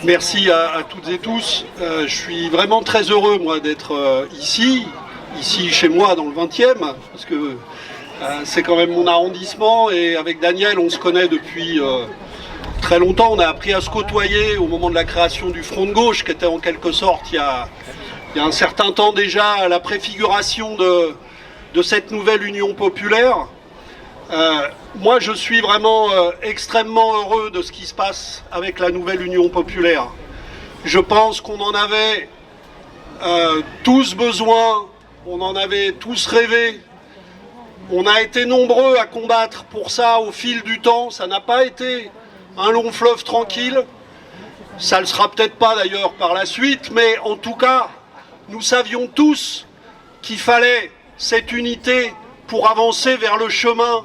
Merci à toutes et tous. Je suis vraiment très heureux, moi, d'être ici chez moi, dans le 20e, parce que c'est quand même mon arrondissement, et avec Daniel, on se connaît depuis très longtemps. On a appris à se côtoyer au moment de la création du Front de Gauche, qui était en quelque sorte, il y a un certain temps déjà, la préfiguration de cette nouvelle Union populaire. Moi, je suis vraiment extrêmement heureux de ce qui se passe avec la nouvelle Union populaire. Je pense qu'on en avait tous besoin, on en avait tous rêvé. On a été nombreux à combattre pour ça au fil du temps. Ça n'a pas été un long fleuve tranquille. Ça ne le sera peut-être pas d'ailleurs par la suite, mais en tout cas, nous savions tous qu'il fallait cette unité pour avancer vers le chemin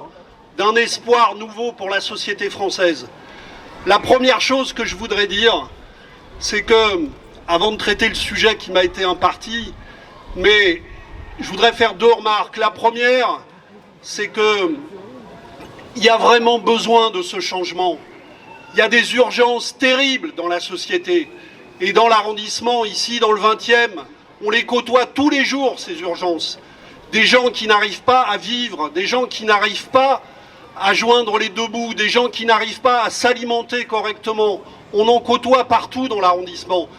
d'un espoir nouveau pour la société française. La première chose que je voudrais dire, c'est que, avant de traiter le sujet qui m'a été imparti, mais je voudrais faire deux remarques. La première, c'est qu'il y a vraiment besoin de ce changement. Il y a des urgences terribles dans la société. Et dans l'arrondissement, ici, dans le 20e, on les côtoie tous les jours, ces urgences. Des gens qui n'arrivent pas à vivre, des gens qui n'arrivent pas à joindre les deux bouts, des gens qui n'arrivent pas à s'alimenter correctement. On en côtoie partout dans l'arrondissement.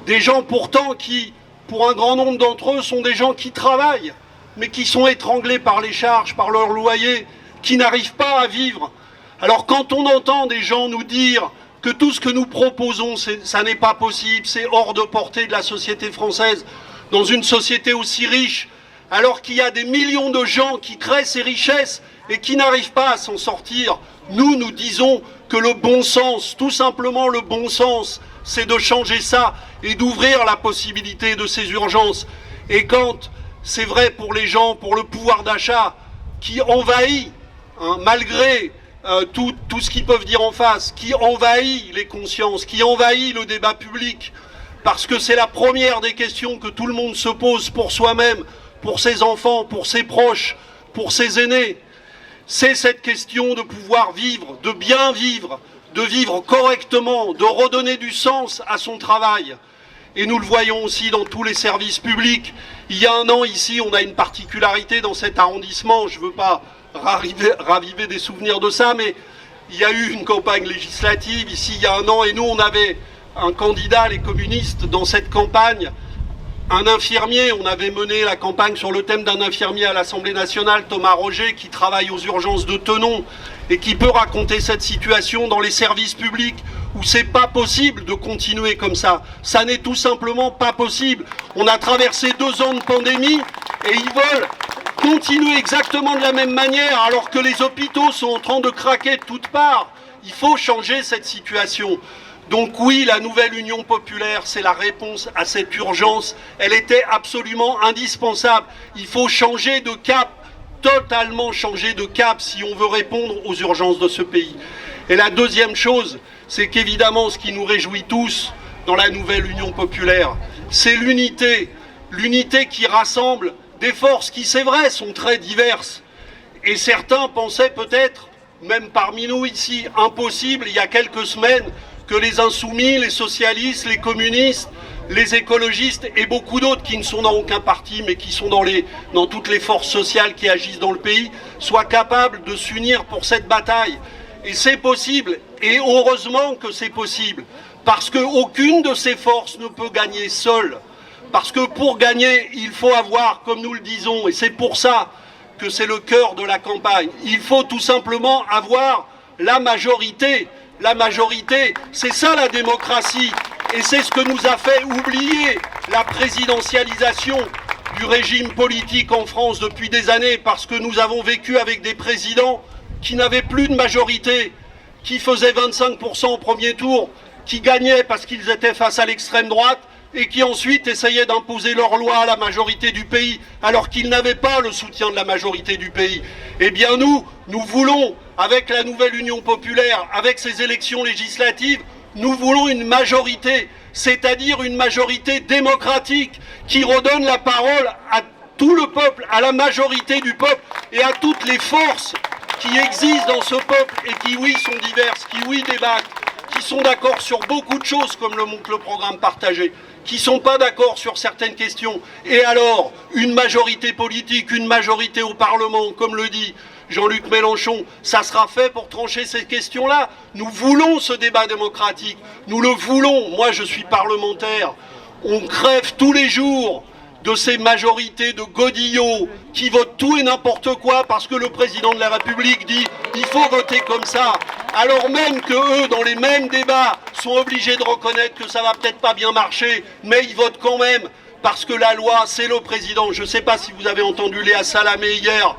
Des gens pourtant qui, pour un grand nombre d'entre eux, sont des gens qui travaillent, mais qui sont étranglés par les charges, par leur loyer, qui n'arrivent pas à vivre. Alors quand on entend des gens nous dire que tout ce que nous proposons, ça n'est pas possible, c'est hors de portée de la société française, dans une société aussi riche, alors qu'il y a des millions de gens qui créent ces richesses et qui n'arrivent pas à s'en sortir, nous disons que le bon sens, tout simplement le bon sens, c'est de changer ça et d'ouvrir la possibilité de ces urgences. Et quand c'est vrai pour les gens, pour le pouvoir d'achat qui envahit, malgré tout ce qu'ils peuvent dire en face, qui envahit les consciences, qui envahit le débat public, parce que c'est la première des questions que tout le monde se pose pour soi-même, pour ses enfants, pour ses proches, pour ses aînés. C'est cette question de pouvoir vivre, de bien vivre, de vivre correctement, de redonner du sens à son travail. Et nous le voyons aussi dans tous les services publics. Il y a un an, ici, on a une particularité dans cet arrondissement. Je ne veux pas raviver des souvenirs de ça, mais il y a eu une campagne législative ici il y a un an, et nous, on avait un candidat, les communistes, dans cette campagne, un infirmier. On avait mené la campagne sur le thème d'un infirmier à l'Assemblée nationale, Thomas Roger, qui travaille aux urgences de Thonon et qui peut raconter cette situation dans les services publics où c'est pas possible de continuer comme ça. Ça n'est tout simplement pas possible. On a traversé 2 ans de pandémie et ils veulent continuer exactement de la même manière alors que les hôpitaux sont en train de craquer de toutes parts. Il faut changer cette situation. Donc oui, la nouvelle Union populaire, c'est la réponse à cette urgence. Elle était absolument indispensable. Il faut changer de cap, totalement changer de cap si on veut répondre aux urgences de ce pays. Et la deuxième chose, c'est qu'évidemment, ce qui nous réjouit tous dans la nouvelle Union populaire, c'est l'unité. L'unité qui rassemble des forces qui, c'est vrai, sont très diverses. Et certains pensaient peut-être, même parmi nous ici, impossible, il y a quelques semaines, que les insoumis, les socialistes, les communistes, les écologistes et beaucoup d'autres qui ne sont dans aucun parti mais qui sont dans toutes les forces sociales qui agissent dans le pays soient capables de s'unir pour cette bataille. Et c'est possible, et heureusement que c'est possible, parce qu'aucune de ces forces ne peut gagner seule. Parce que pour gagner, il faut avoir, comme nous le disons, et c'est pour ça que c'est le cœur de la campagne, il faut tout simplement avoir la majorité. La majorité, c'est ça la démocratie. Et c'est ce que nous a fait oublier la présidentialisation du régime politique en France depuis des années, parce que nous avons vécu avec des présidents qui n'avaient plus de majorité, qui faisaient 25% au premier tour, qui gagnaient parce qu'ils étaient face à l'extrême droite, et qui ensuite essayaient d'imposer leur loi à la majorité du pays, alors qu'ils n'avaient pas le soutien de la majorité du pays. Eh bien nous voulons, avec la nouvelle Union populaire, avec ces élections législatives, nous voulons une majorité, c'est-à-dire une majorité démocratique, qui redonne la parole à tout le peuple, à la majorité du peuple, et à toutes les forces qui existent dans ce peuple, et qui, oui, sont diverses, qui, oui, débattent, qui sont d'accord sur beaucoup de choses, comme le montre le programme partagé, qui ne sont pas d'accord sur certaines questions. Et alors, une majorité politique, une majorité au Parlement, comme le dit Jean-Luc Mélenchon, ça sera fait pour trancher ces questions-là. Nous voulons ce débat démocratique, nous le voulons. Moi, je suis parlementaire. On crève tous les jours de ces majorités de godillots qui votent tout et n'importe quoi parce que le président de la République dit « il faut voter comme ça », alors même que eux, dans les mêmes débats, sont obligés de reconnaître que ça va peut-être pas bien marcher, mais ils votent quand même parce que la loi, c'est le président. Je ne sais pas si vous avez entendu Léa Salamé hier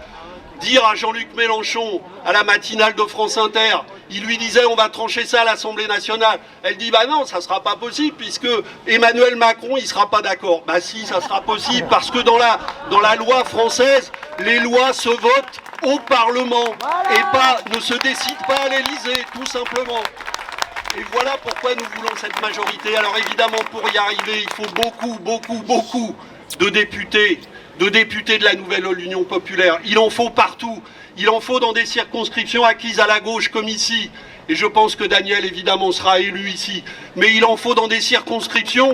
dire à Jean-Luc Mélenchon, à la matinale de France Inter, il lui disait on va trancher ça à l'Assemblée nationale. Elle dit bah non, ça ne sera pas possible puisque Emmanuel Macron, il ne sera pas d'accord. Bah si, ça sera possible parce que dans la loi française, les lois se votent au Parlement et ne se décident pas à l'Élysée, tout simplement. Et voilà pourquoi nous voulons cette majorité. Alors évidemment, pour y arriver, il faut beaucoup de députés de la nouvelle Union populaire. Il en faut partout. Il en faut dans des circonscriptions acquises à la gauche comme ici. Et je pense que Daniel, évidemment, sera élu ici. Mais il en faut dans des circonscriptions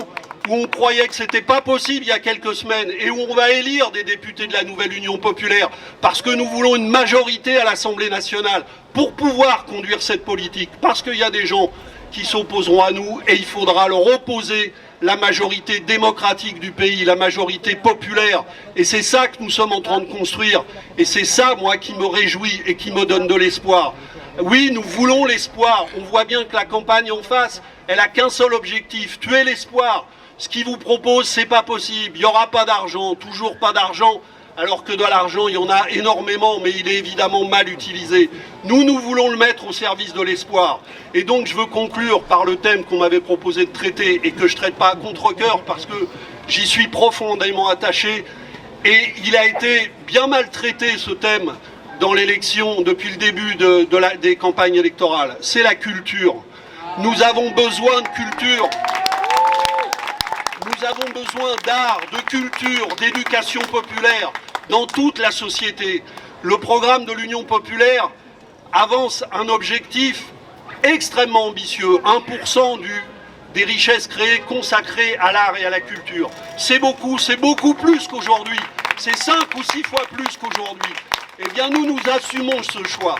où on croyait que c'était pas possible il y a quelques semaines et où on va élire des députés de la nouvelle Union populaire parce que nous voulons une majorité à l'Assemblée nationale pour pouvoir conduire cette politique. Parce qu'il y a des gens qui s'opposeront à nous et il faudra leur opposer la majorité démocratique du pays, la majorité populaire. Et c'est ça que nous sommes en train de construire. Et c'est ça, moi, qui me réjouit et qui me donne de l'espoir. Oui, nous voulons l'espoir. On voit bien que la campagne en face, elle n'a qu'un seul objectif, tuer l'espoir. Ce qu'ils vous proposent, c'est pas possible. Il n'y aura pas d'argent, toujours pas d'argent. Alors que de l'argent, il y en a énormément, mais il est évidemment mal utilisé. Nous voulons le mettre au service de l'espoir. Et donc, je veux conclure par le thème qu'on m'avait proposé de traiter et que je ne traite pas à contre-cœur parce que j'y suis profondément attaché. Et il a été bien maltraité, ce thème, dans l'élection, depuis le début des campagnes électorales. C'est la culture. Nous avons besoin de culture. Nous avons besoin d'art, de culture, d'éducation populaire dans toute la société. Le programme de l'Union populaire avance un objectif extrêmement ambitieux, 1% des richesses créées consacrées à l'art et à la culture. C'est beaucoup plus qu'aujourd'hui. C'est 5 ou 6 fois plus qu'aujourd'hui. Eh bien, nous assumons ce choix.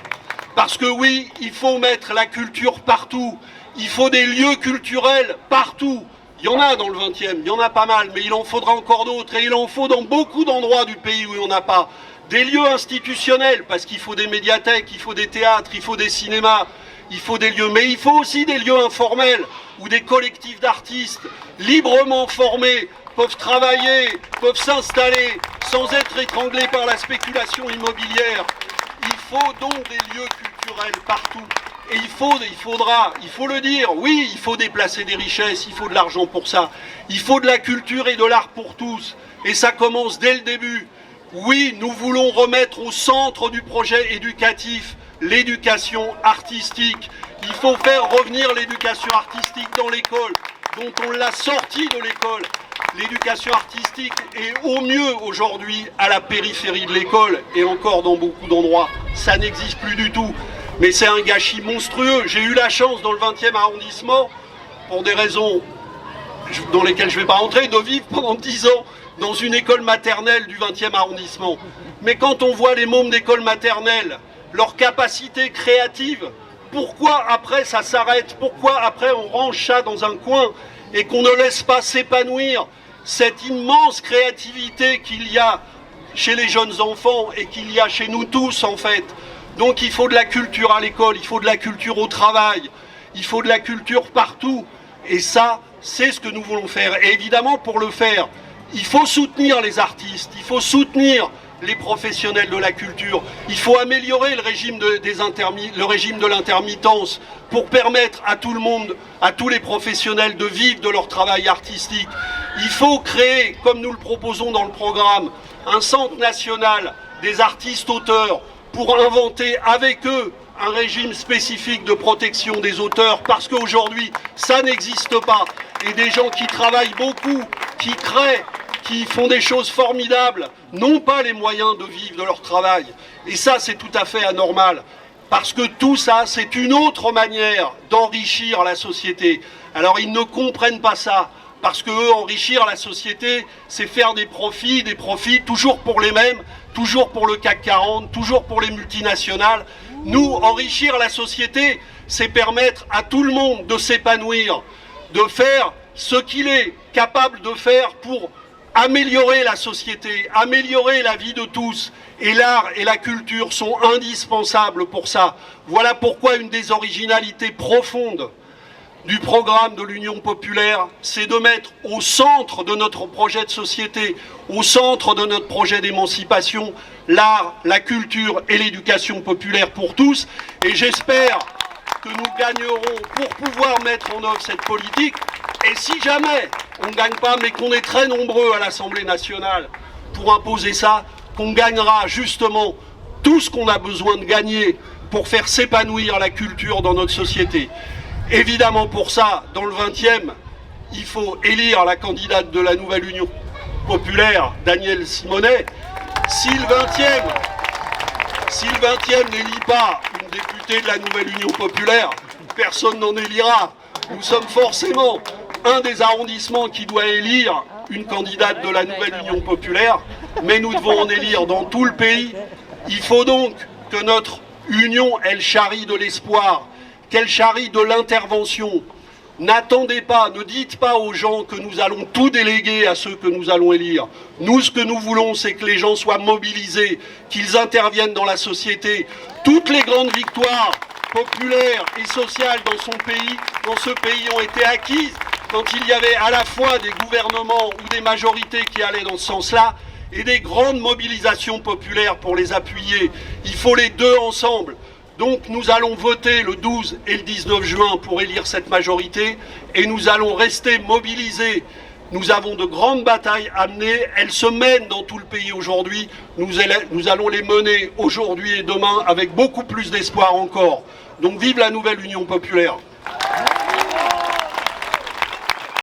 Parce que oui, il faut mettre la culture partout. Il faut des lieux culturels partout. Il y en a dans le 20e, il y en a pas mal, mais il en faudra encore d'autres. Et il en faut dans beaucoup d'endroits du pays où il n'y en a pas. Des lieux institutionnels, parce qu'il faut des médiathèques, il faut des théâtres, il faut des cinémas, il faut des lieux. Mais il faut aussi des lieux informels, où des collectifs d'artistes, librement formés, peuvent travailler, peuvent s'installer, sans être étranglés par la spéculation immobilière. Il faut donc des lieux culturels partout. Et il faut le dire, oui, il faut déplacer des richesses, il faut de l'argent pour ça. Il faut de la culture et de l'art pour tous. Et ça commence dès le début. Oui, nous voulons remettre au centre du projet éducatif l'éducation artistique. Il faut faire revenir l'éducation artistique dans l'école, dont on l'a sortie de l'école. L'éducation artistique est au mieux aujourd'hui à la périphérie de l'école, et encore dans beaucoup d'endroits. Ça n'existe plus du tout. Mais c'est un gâchis monstrueux. J'ai eu la chance dans le 20e arrondissement, pour des raisons dans lesquelles je ne vais pas rentrer, de vivre pendant 10 ans dans une école maternelle du 20e arrondissement. Mais quand on voit les mômes d'école maternelle, leur capacité créative, pourquoi après ça s'arrête? Pourquoi après on range ça dans un coin et qu'on ne laisse pas s'épanouir cette immense créativité qu'il y a chez les jeunes enfants et qu'il y a chez nous tous en fait? Donc il faut de la culture à l'école, il faut de la culture au travail, il faut de la culture partout. Et ça, c'est ce que nous voulons faire. Et évidemment, pour le faire, il faut soutenir les artistes, il faut soutenir les professionnels de la culture. Il faut améliorer le régime de l'intermittence pour permettre à tout le monde, à tous les professionnels de vivre de leur travail artistique. Il faut créer, comme nous le proposons dans le programme, un centre national des artistes-auteurs pour inventer avec eux un régime spécifique de protection des auteurs, parce qu'aujourd'hui, ça n'existe pas. Et des gens qui travaillent beaucoup, qui créent, qui font des choses formidables, n'ont pas les moyens de vivre de leur travail. Et ça, c'est tout à fait anormal. parce que tout ça, c'est une autre manière d'enrichir la société. Alors ils ne comprennent pas ça, parce que eux, enrichir la société, c'est faire des profits toujours pour les mêmes, toujours pour le CAC 40, toujours pour les multinationales. Nous, enrichir la société, c'est permettre à tout le monde de s'épanouir, de faire ce qu'il est capable de faire pour améliorer la société, améliorer la vie de tous. Et l'art et la culture sont indispensables pour ça. Voilà pourquoi une des originalités profondes du programme de l'Union populaire, c'est de mettre au centre de notre projet de société, au centre de notre projet d'émancipation, l'art, la culture et l'éducation populaire pour tous. Et j'espère que nous gagnerons pour pouvoir mettre en œuvre cette politique. Et si jamais on ne gagne pas, mais qu'on est très nombreux à l'Assemblée nationale pour imposer ça, qu'on gagnera justement tout ce qu'on a besoin de gagner pour faire s'épanouir la culture dans notre société. Évidemment, pour ça, dans le 20e, il faut élire la candidate de la nouvelle Union populaire, Danielle Simonet. Si le 20e n'élit pas une députée de la nouvelle Union populaire, personne n'en élira. Nous sommes forcément un des arrondissements qui doit élire une candidate de la nouvelle Union populaire, mais nous devons en élire dans tout le pays. Il faut donc que notre union, elle charrie de l'espoir, qu'elle charrie de l'intervention. N'attendez pas, ne dites pas aux gens que nous allons tout déléguer à ceux que nous allons élire. Nous, ce que nous voulons, c'est que les gens soient mobilisés, qu'ils interviennent dans la société. Toutes les grandes victoires populaires et sociales dans ce pays ont été acquises quand il y avait à la fois des gouvernements ou des majorités qui allaient dans ce sens-là et des grandes mobilisations populaires pour les appuyer. Il faut les deux ensemble. Donc nous allons voter le 12 et le 19 juin pour élire cette majorité et nous allons rester mobilisés. Nous avons de grandes batailles à mener, elles se mènent dans tout le pays aujourd'hui. Nous allons les mener aujourd'hui et demain avec beaucoup plus d'espoir encore. Donc vive la nouvelle Union populaire.